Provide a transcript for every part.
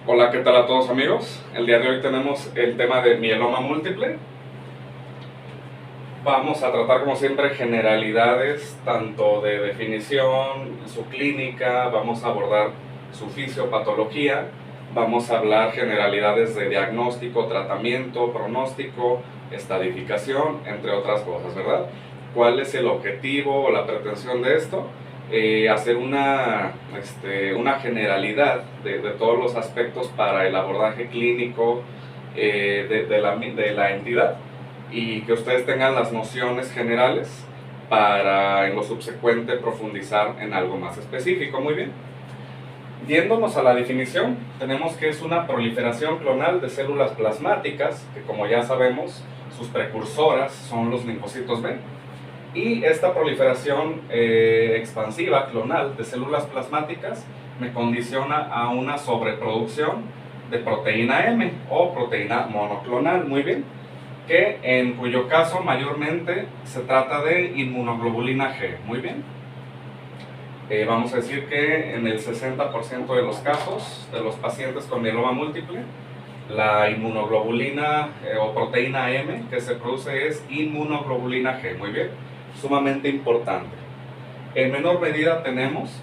Hola, ¿qué tal a todos amigos? El día de hoy tenemos el tema de mieloma múltiple. Vamos a tratar como siempre generalidades, tanto de definición, su clínica, vamos a abordar su fisiopatología, vamos a hablar generalidades de diagnóstico, tratamiento, pronóstico, estadificación, entre otras cosas, ¿verdad? ¿Cuál es el objetivo o la pretensión de esto? Hacer una generalidad de todos los aspectos para el abordaje clínico de la entidad, y que ustedes tengan las nociones generales para en lo subsecuente profundizar en algo más específico. Muy bien. Yéndonos a la definición, tenemos que es una proliferación clonal de células plasmáticas, que como ya sabemos, sus precursoras son los linfocitos B. Y esta proliferación expansiva clonal de células plasmáticas me condiciona a una sobreproducción de proteína M o proteína monoclonal, muy bien, que en cuyo caso mayormente se trata de inmunoglobulina G, muy bien. Vamos a decir que en el 60% de los casos de los pacientes con mieloma múltiple, la inmunoglobulina o proteína M que se produce es inmunoglobulina G, muy bien, sumamente importante. En menor medida tenemos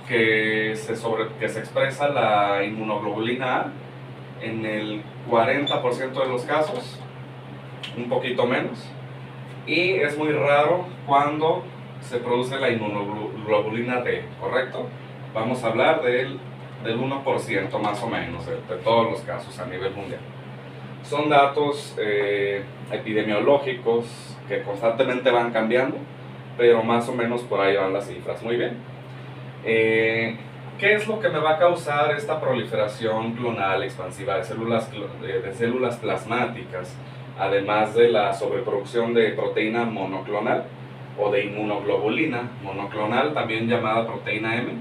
que se expresa la inmunoglobulina A en el 40% de los casos, un poquito menos, y es muy raro cuando se produce la inmunoglobulina D, ¿correcto? Vamos a hablar del 1% más o menos de todos los casos a nivel mundial. Son datos epidemiológicos que constantemente van cambiando, pero más o menos por ahí van las cifras. Muy bien. ¿Qué es lo que me va a causar esta proliferación clonal expansiva de células plasmáticas, además de la sobreproducción de proteína monoclonal o de inmunoglobulina monoclonal, también llamada proteína M?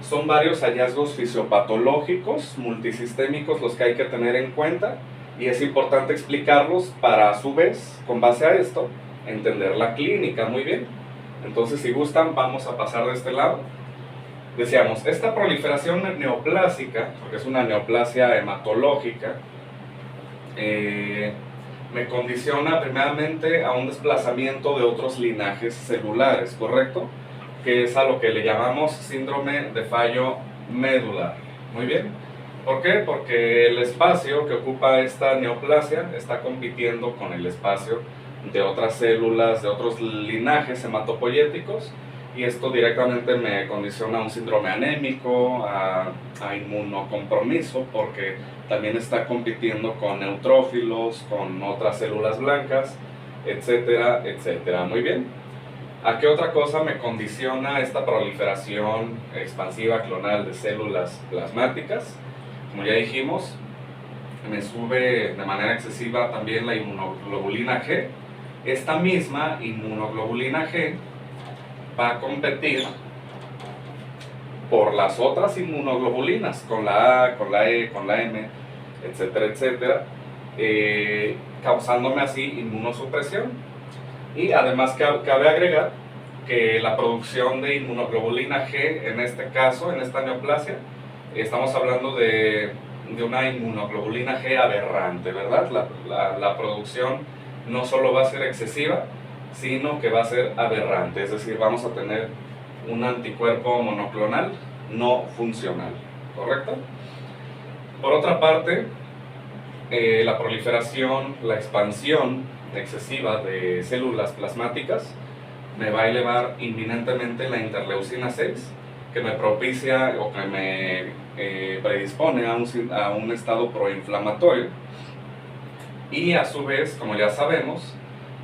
Son varios hallazgos fisiopatológicos multisistémicos los que hay que tener en cuenta, y es importante explicarlos para, a su vez, con base a esto, entender la clínica. Muy bien. Entonces, si gustan, vamos a pasar de este lado. Decíamos, esta proliferación neoplásica, porque es una neoplasia hematológica, me condiciona primeramente a un desplazamiento de otros linajes celulares, ¿correcto? Que es a lo que le llamamos síndrome de fallo medular. Muy bien. ¿Por qué? Porque el espacio que ocupa esta neoplasia está compitiendo con el espacio de otras células, de otros linajes hematopoyéticos, y esto directamente me condiciona a un síndrome anémico, a inmunocompromiso, porque también está compitiendo con neutrófilos, con otras células blancas, etcétera, etcétera. Muy bien. ¿A qué otra cosa me condiciona esta proliferación expansiva clonal de células plasmáticas? Como ya dijimos, me sube de manera excesiva también la inmunoglobulina G. Esta misma inmunoglobulina G va a competir por las otras inmunoglobulinas, con la A, con la E, con la M, etcétera, etcétera, causándome así inmunosupresión. Y además cabe agregar que la producción de inmunoglobulina G, en este caso, en esta neoplasia, estamos hablando de una inmunoglobulina G aberrante, ¿verdad? La producción no solo va a ser excesiva, sino que va a ser aberrante, es decir, vamos a tener un anticuerpo monoclonal no funcional, ¿correcto? Por otra parte, la proliferación, la expansión excesiva de células plasmáticas me va a elevar inminentemente la interleucina 6, que me propicia o que me predispone a un estado proinflamatorio, y a su vez, como ya sabemos,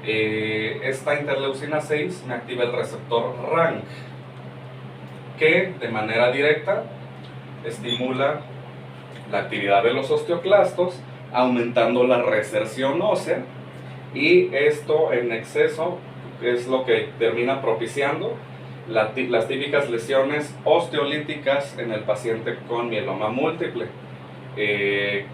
esta interleucina 6 me activa el receptor RANK, que de manera directa estimula la actividad de los osteoclastos, aumentando la reserción ósea, y esto en exceso es lo que termina propiciando las típicas lesiones osteolíticas en el paciente con mieloma múltiple, que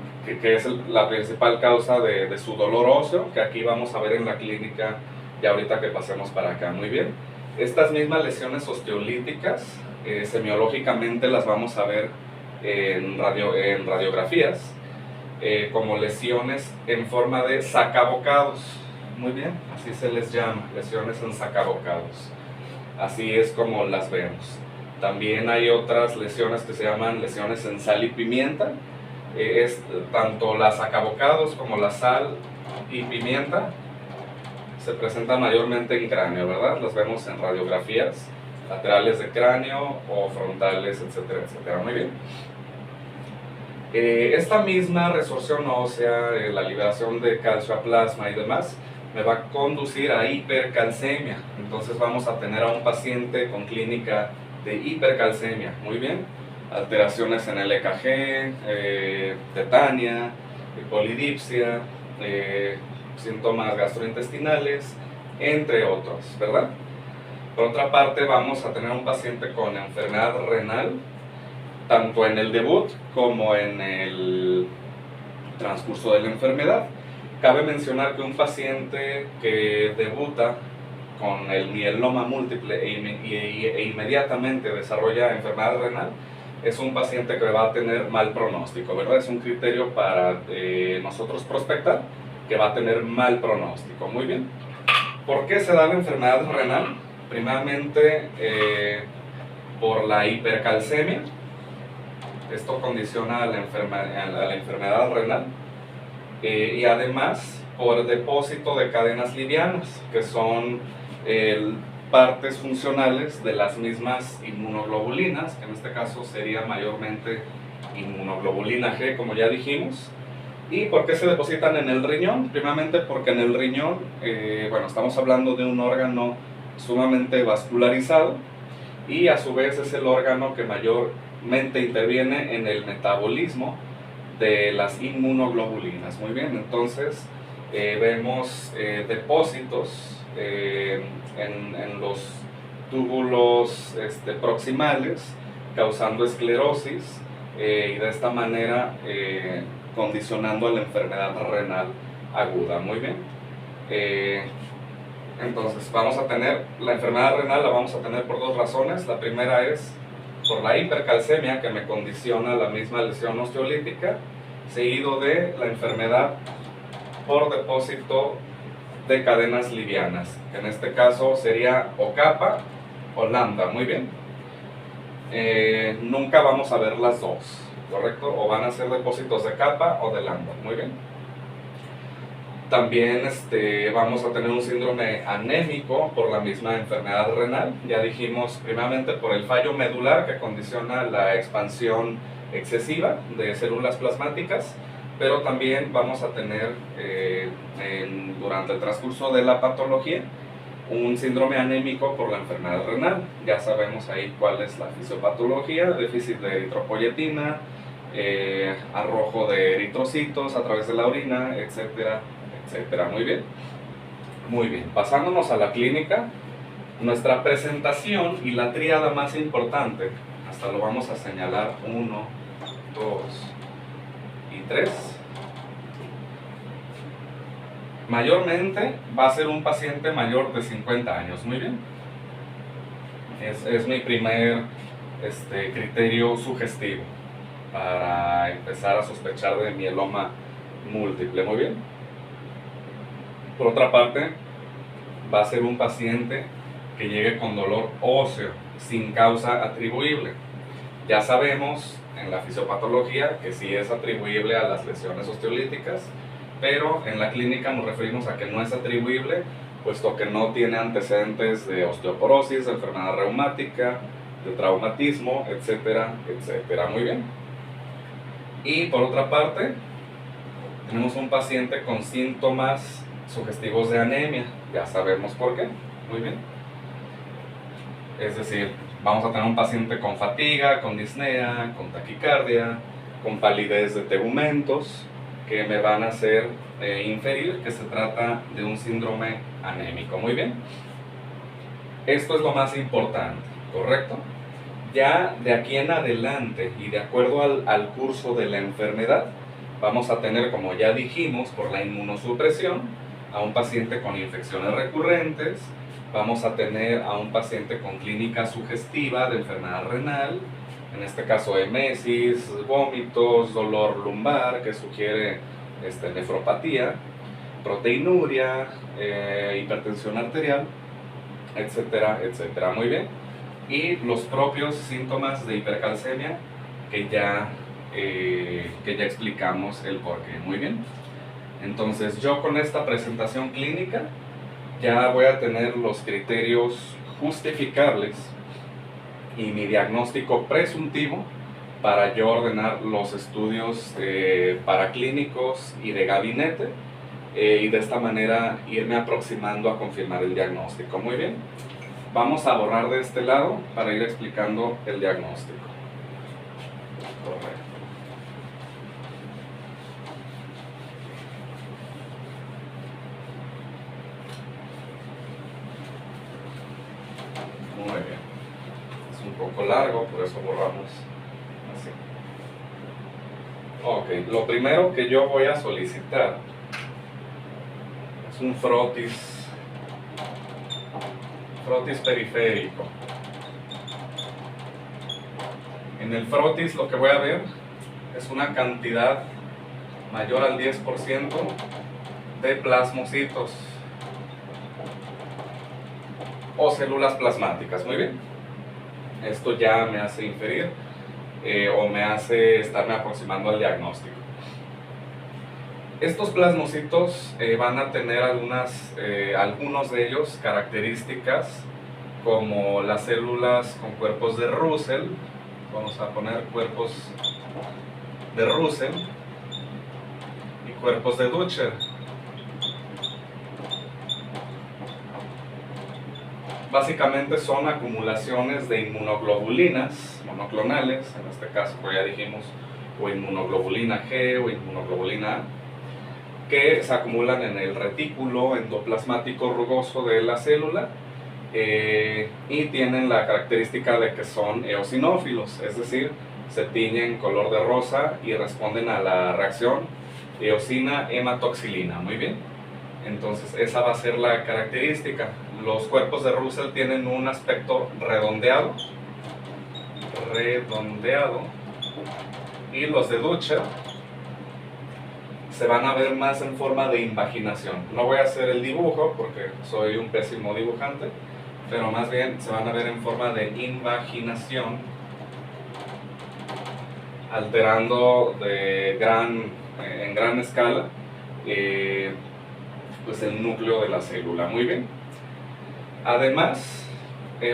es la principal causa de su dolor óseo, que aquí vamos a ver en la clínica ya ahorita que pasemos para acá. Muy bien. Estas mismas lesiones osteolíticas semiológicamente las vamos a ver en radiografías como lesiones en forma de sacabocados. Muy bien, así se les llama, lesiones en sacabocados. Así es como las vemos. También hay otras lesiones que se llaman lesiones en sal y pimienta. Es tanto las sacabocados como la sal y pimienta se presentan mayormente en cráneo, ¿verdad? Las vemos en radiografías laterales de cráneo o frontales, etcétera, etcétera. Muy bien. Esta misma resorción ósea, la liberación de calcio a plasma y demás, me va a conducir a hipercalcemia. Entonces vamos a tener a un paciente con clínica de hipercalcemia. Muy bien. Alteraciones en el EKG, tetania, polidipsia, síntomas gastrointestinales, entre otros, ¿verdad? Por otra parte, vamos a tener un paciente con enfermedad renal, tanto en el debut como en el transcurso de la enfermedad. Cabe mencionar que un paciente que debuta con el mieloma múltiple e inmediatamente desarrolla enfermedad renal es un paciente que va a tener mal pronóstico, ¿verdad? Es un criterio para nosotros prospectar que va a tener mal pronóstico. Muy bien. ¿Por qué se da la enfermedad renal? Primeramente por la hipercalcemia. Esto condiciona a la enfermedad renal. Y además por depósito de cadenas livianas, que son partes funcionales de las mismas inmunoglobulinas, que en este caso sería mayormente inmunoglobulina G, como ya dijimos. ¿Y por qué se depositan en el riñón? Primeramente porque en el riñón, bueno, estamos hablando de un órgano sumamente vascularizado y a su vez es el órgano que mayormente interviene en el metabolismo de las inmunoglobulinas. Muy bien, entonces vemos depósitos en los túbulos proximales, causando esclerosis y de esta manera condicionando a la enfermedad renal aguda. Muy bien. Entonces vamos a tener la enfermedad renal, la vamos a tener por dos razones. La primera es por la hipercalcemia, que me condiciona la misma lesión osteolítica, seguido de la enfermedad por depósito de cadenas livianas, que en este caso sería o capa o lambda. Muy bien. Nunca vamos a ver las dos, ¿correcto? O van a ser depósitos de capa o de lambda. Muy bien. También vamos a tener un síndrome anémico por la misma enfermedad renal. Ya dijimos, primeramente por el fallo medular que condiciona la expansión excesiva de células plasmáticas, pero también vamos a tener durante el transcurso de la patología un síndrome anémico por la enfermedad renal. Ya sabemos ahí cuál es la fisiopatología: déficit de eritropoyetina, arrojo de eritrocitos a través de la orina, etcétera, etcétera. Muy bien. Muy bien. Pasándonos a la clínica, nuestra presentación y la tríada más importante, hasta lo vamos a señalar 1, 2 y 3. Mayormente va a ser un paciente mayor de 50 años. Muy bien. Es mi primer criterio sugestivo para empezar a sospechar de mieloma múltiple. Muy bien. Por otra parte, va a ser un paciente que llegue con dolor óseo sin causa atribuible. Ya sabemos en la fisiopatología que sí es atribuible a las lesiones osteolíticas, pero en la clínica nos referimos a que no es atribuible, puesto que no tiene antecedentes de osteoporosis, de enfermedad reumática, de traumatismo, etcétera, etcétera. Muy bien. Y por otra parte, tenemos un paciente con síntomas sugestivos de anemia. Ya sabemos por qué. Muy bien. Es decir, vamos a tener un paciente con fatiga, con disnea, con taquicardia, con palidez de tegumentos, que me van a hacer inferir que se trata de un síndrome anémico. Muy bien. Esto es lo más importante, ¿correcto? Ya de aquí en adelante y de acuerdo al curso de la enfermedad, vamos a tener, como ya dijimos, por la inmunosupresión, a un paciente con infecciones recurrentes, vamos a tener a un paciente con clínica sugestiva de enfermedad renal, en este caso emesis, vómitos, dolor lumbar que sugiere nefropatía, proteinuria, hipertensión arterial, etcétera, etcétera. Muy bien. Y los propios síntomas de hipercalcemia que ya explicamos el porqué. Muy bien. Entonces yo con esta presentación clínica ya voy a tener los criterios justificables y mi diagnóstico presuntivo para yo ordenar los estudios paraclínicos y de gabinete y de esta manera irme aproximando a confirmar el diagnóstico. Muy bien, vamos a borrar de este lado para ir explicando el diagnóstico. Correcto. Muy bien, es un poco largo, por eso borramos así. Ok, lo primero que yo voy a solicitar es un frotis periférico. En el frotis lo que voy a ver es una cantidad mayor al 10% de plasmocitos o células plasmáticas. Muy bien, esto ya me hace inferir o me hace estarme aproximando al diagnóstico. Estos plasmocitos van a tener algunos de ellos características como las células con cuerpos de Russell. Vamos a poner cuerpos de Russell y cuerpos de Dutcher. Básicamente son acumulaciones de inmunoglobulinas monoclonales, en este caso pues ya dijimos o inmunoglobulina G o inmunoglobulina A, que se acumulan en el retículo endoplasmático rugoso de la célula y tienen la característica de que son eosinófilos, es decir, se tiñen color de rosa y responden a la reacción eosina-hematoxilina. Muy bien, entonces esa va a ser la característica. Los cuerpos de Russell tienen un aspecto redondeado, y los de Dutcher se van a ver más en forma de invaginación. No voy a hacer el dibujo porque soy un pésimo dibujante, pero más bien se van a ver en forma de invaginación, alterando en gran escala pues el núcleo de la célula. Muy bien. Además,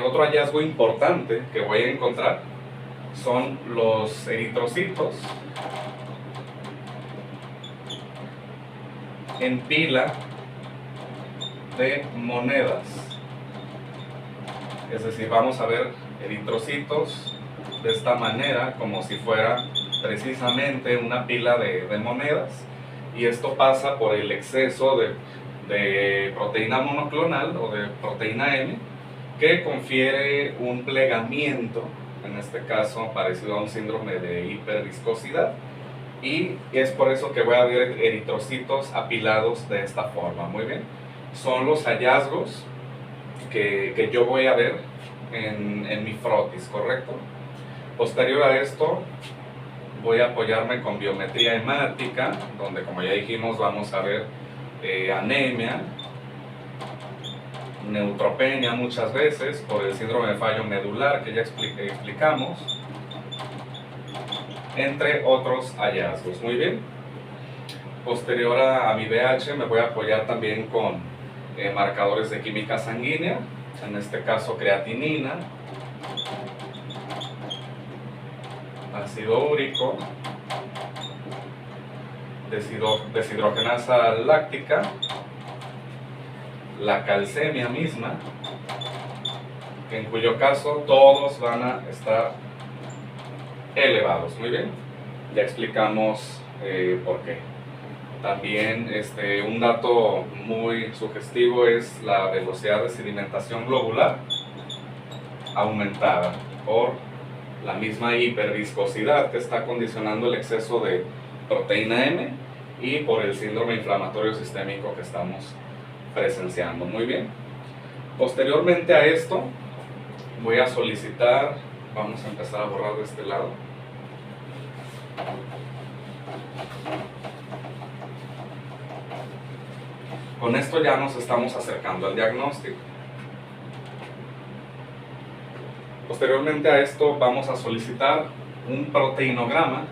otro hallazgo importante que voy a encontrar son los eritrocitos en pila de monedas. Es decir, vamos a ver eritrocitos de esta manera, como si fuera precisamente una pila de monedas, y esto pasa por el exceso de proteína monoclonal o de proteína M, que confiere un plegamiento, en este caso parecido a un síndrome de hiperviscosidad, y es por eso que voy a ver eritrocitos apilados de esta forma. Muy bien, son los hallazgos que yo voy a ver en mi frotis, ¿correcto? Posterior a esto voy a apoyarme con biometría hemática, donde como ya dijimos vamos a ver anemia, neutropenia muchas veces por el síndrome de fallo medular que ya explicamos, entre otros hallazgos. Muy bien, posterior a mi VH me voy a apoyar también con marcadores de química sanguínea, en este caso creatinina, ácido úrico, deshidrogenasa láctica, la calcemia misma, en cuyo caso todos van a estar elevados. Muy bien, ya explicamos por qué. También un dato muy sugestivo es la velocidad de sedimentación globular aumentada por la misma hiperviscosidad que está condicionando el exceso de proteína M y por el síndrome inflamatorio sistémico que estamos presenciando. Muy bien, posteriormente a esto voy a solicitar Vamos a empezar a borrar de este lado. Con esto ya nos estamos acercando al diagnóstico. Posteriormente a esto vamos a solicitar un proteinograma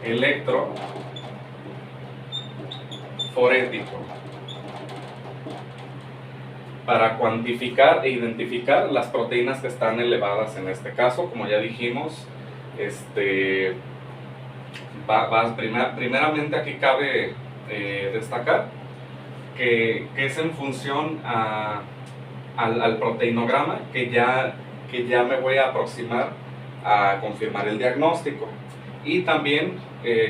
electroforético para cuantificar e identificar las proteínas que están elevadas en este caso. Como ya dijimos, primeramente aquí cabe destacar que es en función al proteinograma que ya me voy a aproximar a confirmar el diagnóstico, y también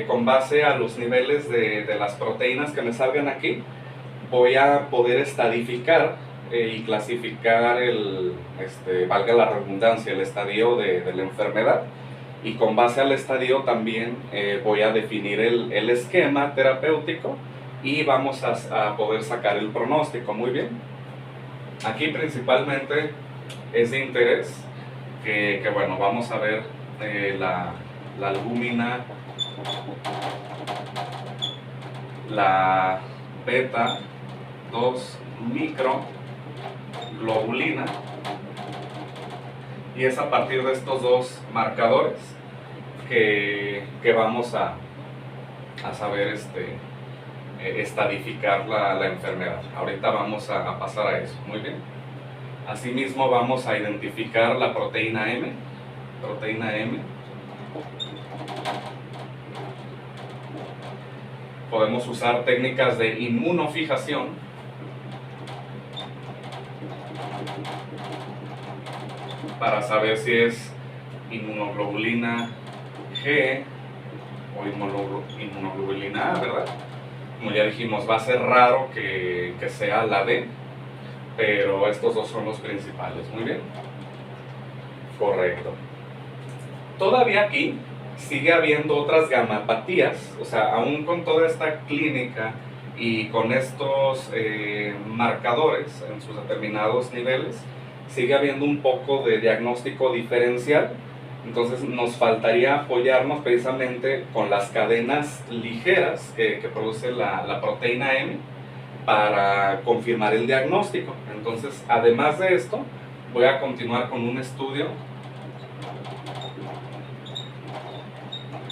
con base a los niveles de las proteínas que me salgan aquí voy a poder estadificar y clasificar valga la redundancia, el estadio de la enfermedad, y con base al estadio también voy a definir el esquema terapéutico y vamos a poder sacar el pronóstico. Muy bien, aquí principalmente es de interés que bueno, vamos a ver la albúmina, la beta 2 microglobulina, y es a partir de estos dos marcadores que vamos a saber estadificar la enfermedad. Ahorita vamos a pasar a eso. Muy bien. Asimismo vamos a identificar la proteína M. Podemos usar técnicas de inmunofijación para saber si es inmunoglobulina G o inmunoglobulina A, ¿verdad? Como ya dijimos, va a ser raro que sea la D, pero estos dos son los principales. Muy bien. Correcto. Todavía aquí sigue habiendo otras gamapatías, o sea, aún con toda esta clínica y con estos marcadores en sus determinados niveles, sigue habiendo un poco de diagnóstico diferencial. Entonces nos faltaría apoyarnos precisamente con las cadenas ligeras que produce la proteína M para confirmar el diagnóstico. Entonces, además de esto, voy a continuar con un estudio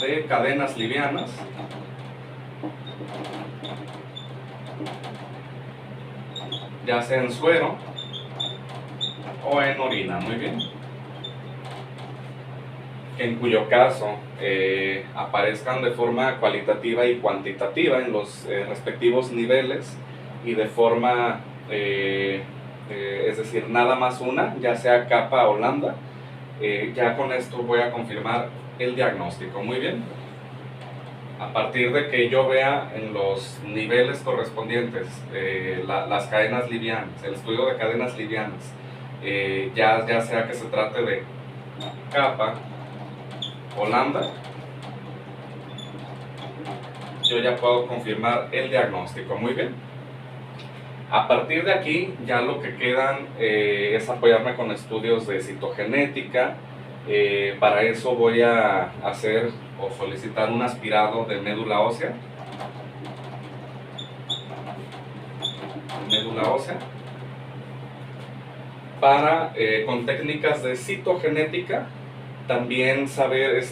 de cadenas livianas ya sea en suero o en orina. Muy bien. En cuyo caso aparezcan de forma cualitativa y cuantitativa en los respectivos niveles y de forma, es decir, nada más una, ya sea capa o lambda. Ya con esto voy a confirmar el diagnóstico. Muy bien. A partir de que yo vea en los niveles correspondientes las cadenas livianas, el estudio de cadenas livianas, ya sea que se trate de capa o lambda, yo ya puedo confirmar el diagnóstico. Muy bien. A partir de aquí ya lo que quedan es apoyarme con estudios de citogenética. Para eso voy a hacer o solicitar un aspirado de médula ósea. Para, con técnicas de citogenética, también saber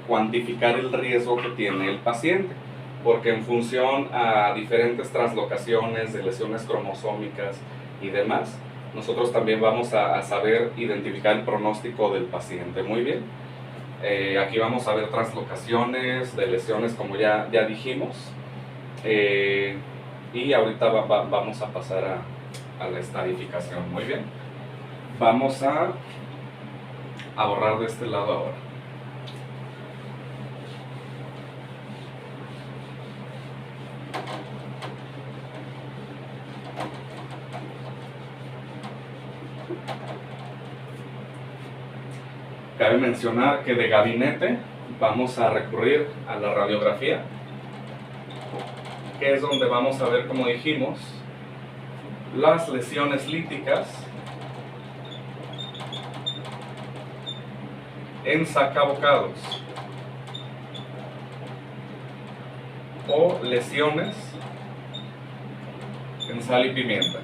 cuantificar el riesgo que tiene el paciente, porque en función a diferentes translocaciones de lesiones cromosómicas y demás, nosotros también vamos a saber identificar el pronóstico del paciente. Muy bien. Aquí vamos a ver translocaciones de lesiones, como ya dijimos, y ahorita vamos a pasar a la estadificación. Muy bien. Vamos a borrar de este lado ahora. Cabe mencionar que de gabinete vamos a recurrir a la radiografía, que es donde vamos a ver, como dijimos, las lesiones líticas en sacabocados o lesiones en sal y pimienta.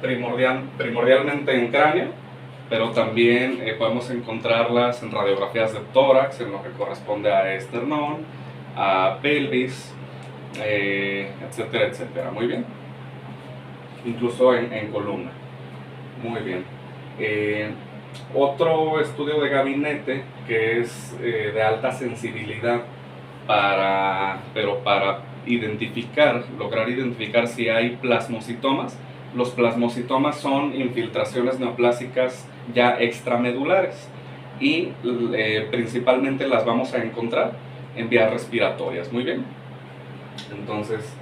Primordialmente en cráneo, pero también podemos encontrarlas en radiografías de tórax, en lo que corresponde a esternón, a pelvis, etcétera, etcétera. Muy bien. Incluso en columna. Muy bien. Otro estudio de gabinete que es de alta sensibilidad para lograr identificar si hay plasmocitomas. Los plasmocitomas son infiltraciones neoplásicas ya extramedulares y principalmente las vamos a encontrar en vías respiratorias. Muy bien. Entonces,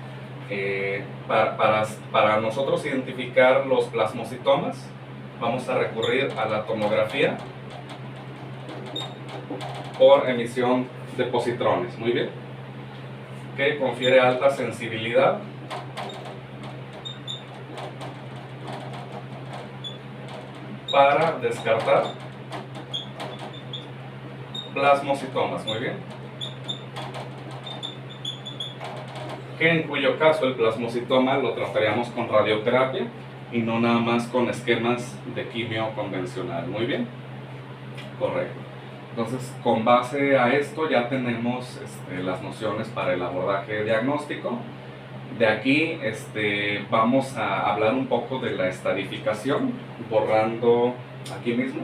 para nosotros identificar los plasmocitomas, vamos a recurrir a la tomografía por emisión de positrones. Muy bien. Que confiere alta sensibilidad para descartar plasmocitomas. Muy bien. Que en cuyo caso el plasmocitoma lo trataríamos con radioterapia y no nada más con esquemas de quimio convencional. Muy bien. Correcto. Entonces, con base a esto ya tenemos las nociones para el abordaje diagnóstico. De aquí vamos a hablar un poco de la estadificación, borrando aquí mismo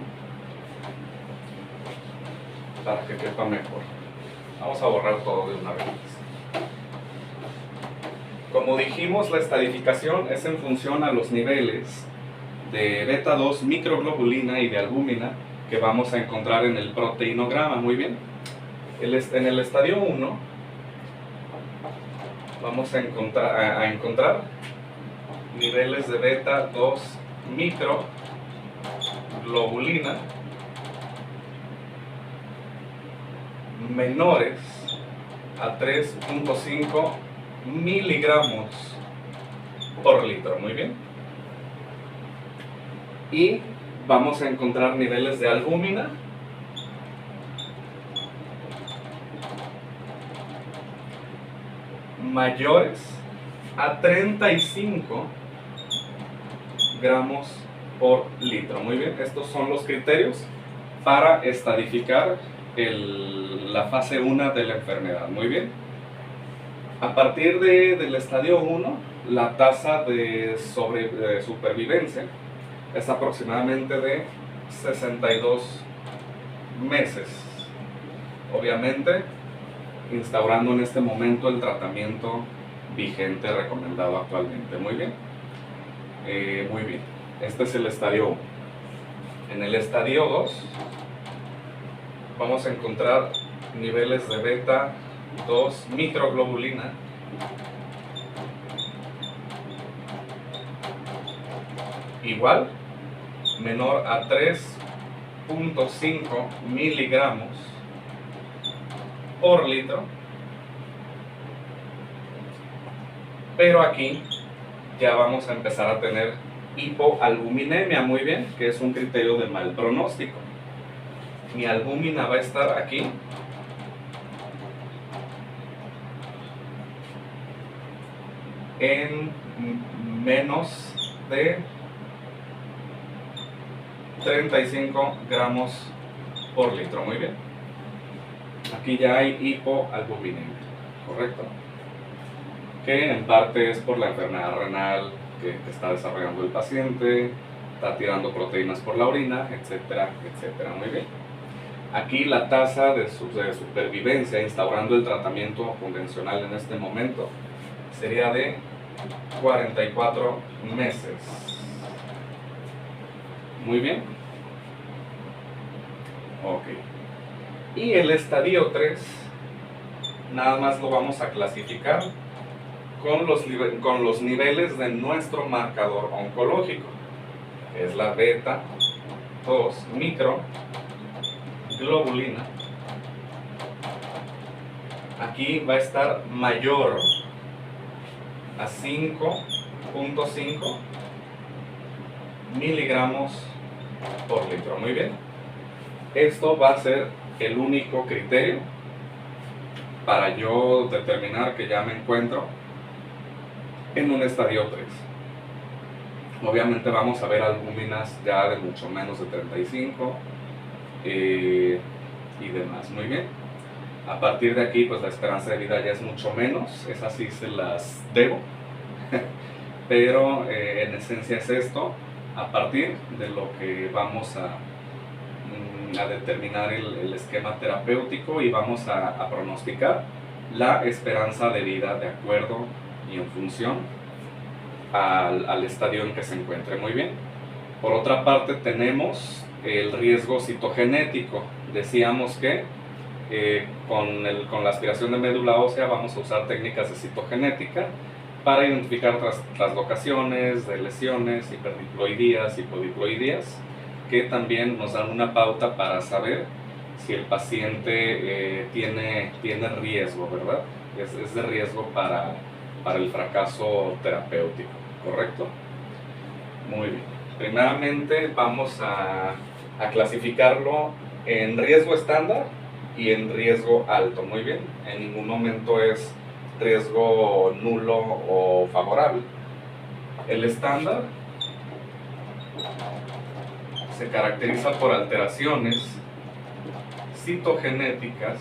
para que quepa mejor. Vamos a borrar todo de una vez. Como dijimos, la estadificación es en función a los niveles de beta 2 microglobulina y de albúmina que vamos a encontrar en el proteinograma. Muy bien. En el estadio 1 vamos a encontrar niveles de beta 2 microglobulina menores a 3.5 miligramos por litro. Muy bien. Y vamos a encontrar niveles de albúmina mayores a 35 gramos por litro. Muy bien, estos son los criterios para estadificar la fase 1 de la enfermedad. Muy bien. A partir del estadio 1, la tasa de supervivencia es aproximadamente de 62 meses. Obviamente, instaurando en este momento el tratamiento vigente recomendado actualmente. Muy bien. Muy bien. Este es el estadio 1. En el estadio 2 vamos a encontrar niveles de beta 2 microglobulina igual, menor a 3.5 miligramos por litro, pero aquí ya vamos a empezar a tener hipoalbuminemia. Muy bien, que es un criterio de mal pronóstico. Mi albúmina va a estar aquí en menos de 35 gramos por litro. Muy bien. Aquí ya hay hipoalbuminemia, ¿correcto? Que en parte es por la enfermedad renal que está desarrollando el paciente, está tirando proteínas por la orina, etcétera, etcétera. Muy bien. Aquí la tasa de supervivencia instaurando el tratamiento convencional en este momento sería de 44 meses. Muy bien. Ok. Y el estadio 3, nada más lo vamos a clasificar con los niveles de nuestro marcador oncológico, que es la beta 2 microglobulina. Aquí va a estar mayor a 5.5 miligramos por litro. Muy bien. Esto va a ser el único criterio para yo determinar que ya me encuentro en un estadio 3. Obviamente vamos a ver albúminas ya de mucho menos de 35 y demás. Muy bien. A partir de aquí, pues la esperanza de vida ya es mucho menos. Esas sí se las debo. Pero en esencia es esto, a partir de lo que vamos a determinar el esquema terapéutico y vamos a pronosticar la esperanza de vida de acuerdo y en función al estadio en que se encuentre. Muy bien. Por otra parte tenemos el riesgo citogenético. Decíamos que con la aspiración de médula ósea vamos a usar técnicas de citogenética para identificar traslocaciones de lesiones, hiperdiploidías, hipodiploidías, que también nos dan una pauta para saber si el paciente tiene riesgo, ¿verdad? Es de riesgo para el fracaso terapéutico, ¿correcto? Muy bien. Primeramente vamos a clasificarlo en riesgo estándar y en riesgo alto. Muy bien. En ningún momento es riesgo nulo o favorable. El estándar se caracteriza por alteraciones citogenéticas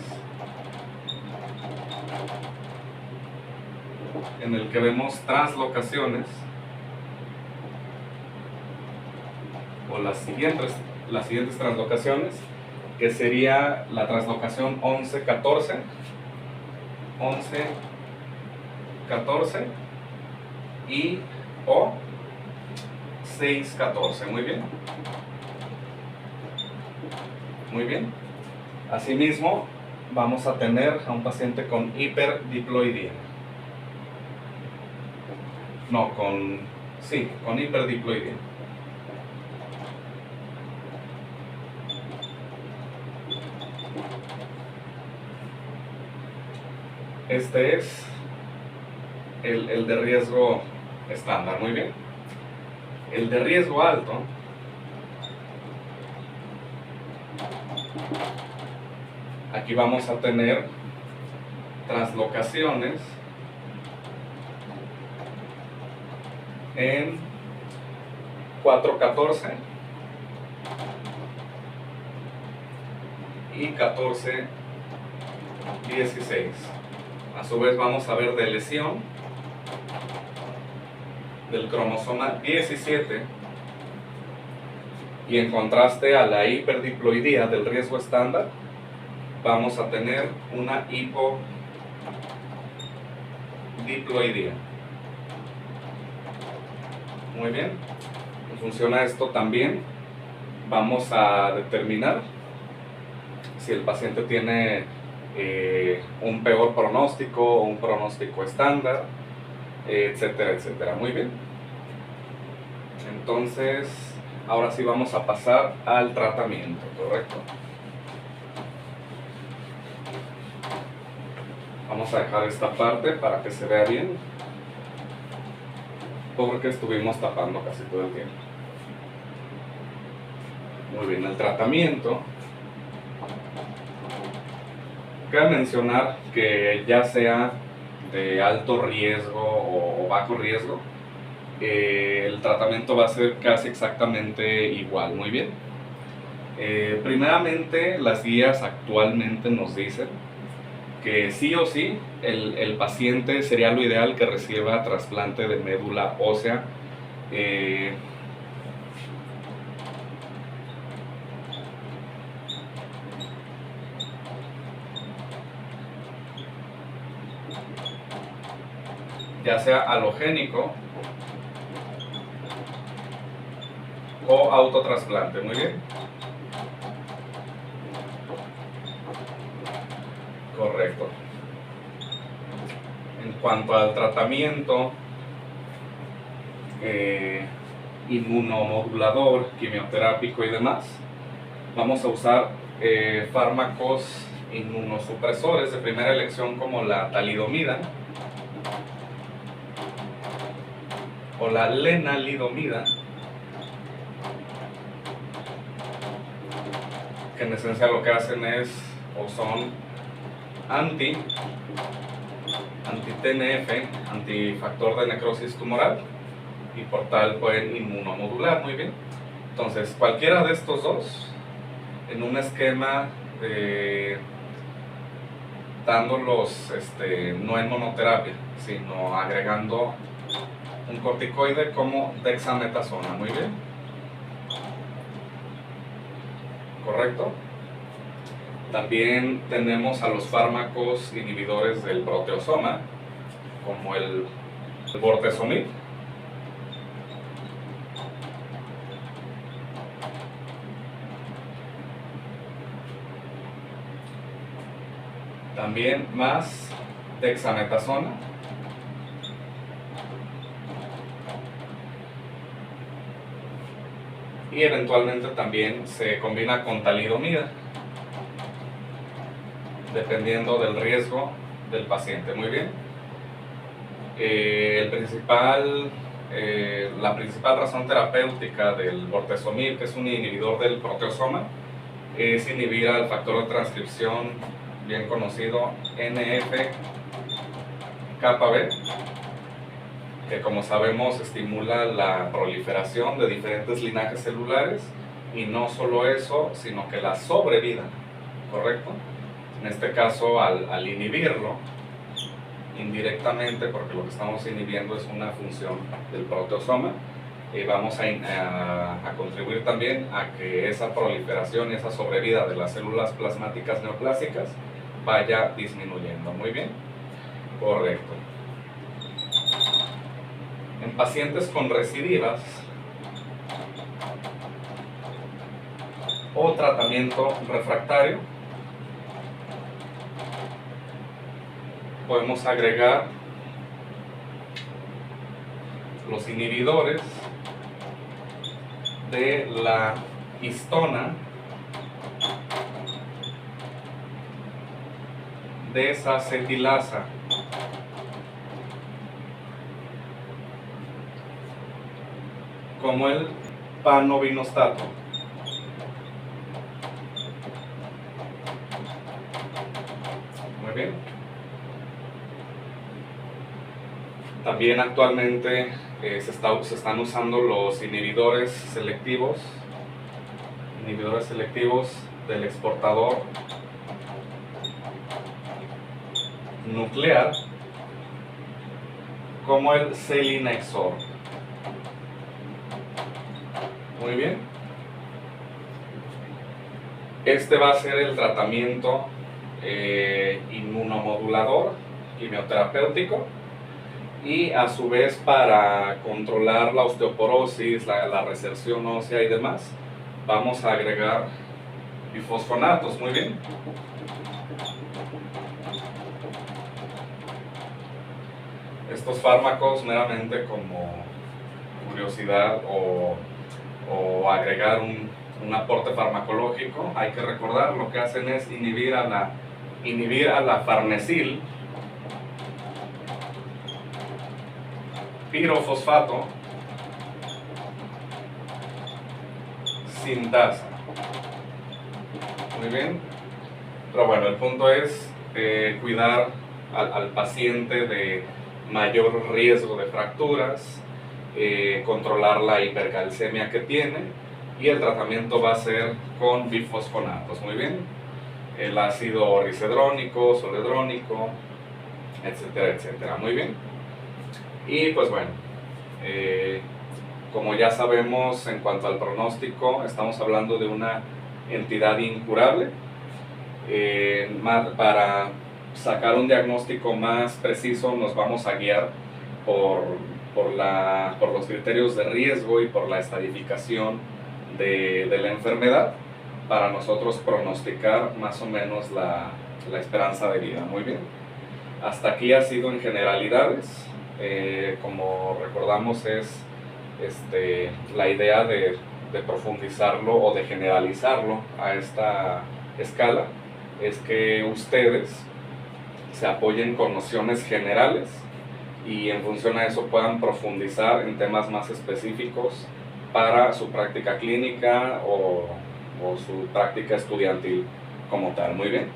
en el que vemos translocaciones o las siguientes translocaciones, que sería la translocación 11-14, 11-14 y o 6-14. Muy bien. Muy bien. Asimismo, vamos a tener a un paciente con hiperdiploidía. No, con hiperdiploidía. Este es el de riesgo estándar. Muy bien. El de riesgo alto aquí vamos a tener translocaciones en 4-14 y 14-16. A su vez vamos a ver de lesión del cromosoma 17 y en contraste a la hiperdiploidía del riesgo estándar vamos a tener una hipodiploidía. Muy bien. En función a esto también vamos a determinar si el paciente tiene un peor pronóstico o un pronóstico estándar, etcétera, etcétera. Muy bien. Entonces, ahora sí vamos a pasar al tratamiento, ¿correcto? Vamos a dejar esta parte para que se vea bien, porque estuvimos tapando casi todo el tiempo. Muy bien, el tratamiento. Cabe mencionar que ya sea de alto riesgo o bajo riesgo, el tratamiento va a ser casi exactamente igual. Muy bien. Primeramente, las guías actualmente nos dicen que sí o sí el paciente sería lo ideal que reciba trasplante de médula ósea ya sea halogénico o autotrasplante. Muy bien. Correcto. En cuanto al tratamiento inmunomodulador, quimioterápico y demás, vamos a usar fármacos inmunosupresores de primera elección como la talidomida o la lenalidomida, que en esencia lo que hacen es, o son anti-TNF, antifactor de necrosis tumoral, y por tal pueden inmunomodular. Muy bien. Entonces, cualquiera de estos dos, en un esquema dándolos no en monoterapia, sino agregando un corticoide como dexametasona. Muy bien. ¿Correcto? También tenemos a los fármacos inhibidores del proteasoma, como el bortezomib. También más dexametasona. Y eventualmente también se combina con talidomida, dependiendo del riesgo del paciente. Muy bien. La principal razón terapéutica del bortezomib, que es un inhibidor del proteasoma, es inhibir al factor de transcripción bien conocido NF-κB, que como sabemos estimula la proliferación de diferentes linajes celulares, y no solo eso, sino que la sobrevida, ¿correcto? En este caso, al inhibirlo indirectamente, porque lo que estamos inhibiendo es una función del proteasoma, vamos a contribuir también a que esa proliferación y esa sobrevida de las células plasmáticas neoplásicas vaya disminuyendo. Muy bien, correcto. En pacientes con recidivas o tratamiento refractario, podemos agregar los inhibidores de la histona desacetilasa, como el panovinostato. Muy bien. También actualmente se están usando los inhibidores selectivos del exportador nuclear, como el selinexor. Muy bien. Este va a ser el tratamiento inmunomodulador quimioterapéutico, y a su vez para controlar la osteoporosis, la reserción ósea y demás, vamos a agregar bifosfonatos. Muy bien. Estos fármacos, meramente como curiosidad o agregar un aporte farmacológico, hay que recordar, lo que hacen es inhibir a la farnesil pirofosfato sintasa. Muy bien. Pero bueno, el punto es cuidar al paciente de mayor riesgo de fracturas, controlar la hipercalcemia que tiene, y el tratamiento va a ser con bifosfonatos. Muy bien. El ácido oricedrónico, zoledrónico, etcétera, etcétera. Muy bien. Y pues bueno, como ya sabemos, en cuanto al pronóstico, estamos hablando de una entidad incurable. Para sacar un diagnóstico más preciso nos vamos a guiar por los criterios de riesgo y por la estadificación de la enfermedad, para nosotros pronosticar más o menos la esperanza de vida. Muy bien. Hasta aquí ha sido en generalidades. Como recordamos, es la idea de profundizarlo o de generalizarlo a esta escala, es que ustedes se apoyen con nociones generales y en función a eso puedan profundizar en temas más específicos para su práctica clínica o o su práctica estudiantil como tal. Muy bien.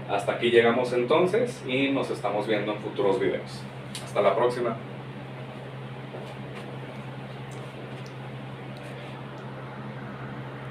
Hasta aquí llegamos entonces y nos estamos viendo en futuros videos. Hasta la próxima.